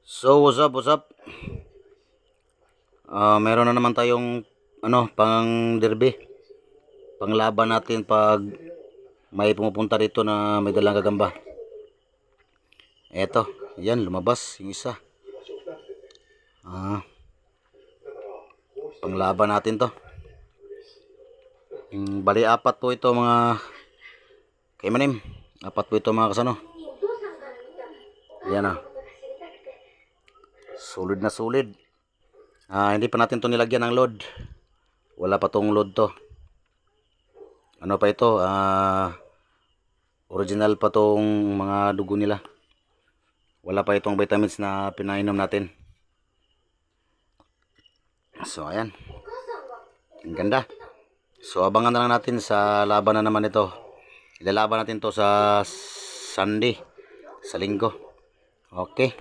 So what's up, what's up? Meron na naman tayong pang derby. Panglaban natin pag may pumupunta rito na may dalang gagamba. Eto, yan lumabas yung isa. Panglaban natin to. Bali apat po ito mga kaimanim. Apat po ito mga kasano. Yan Solid na solid. Hindi pa natin to nilagyan ng load. Wala pa tong load to. Ano pa ito? Original pa tong mga dugo nila. Wala pa itong vitamins na pinainom natin. So ayan. Ang ganda. So abangan na lang natin sa laban na naman ito. Ilalaban natin to sa Sunday. Sa linggo. Okay.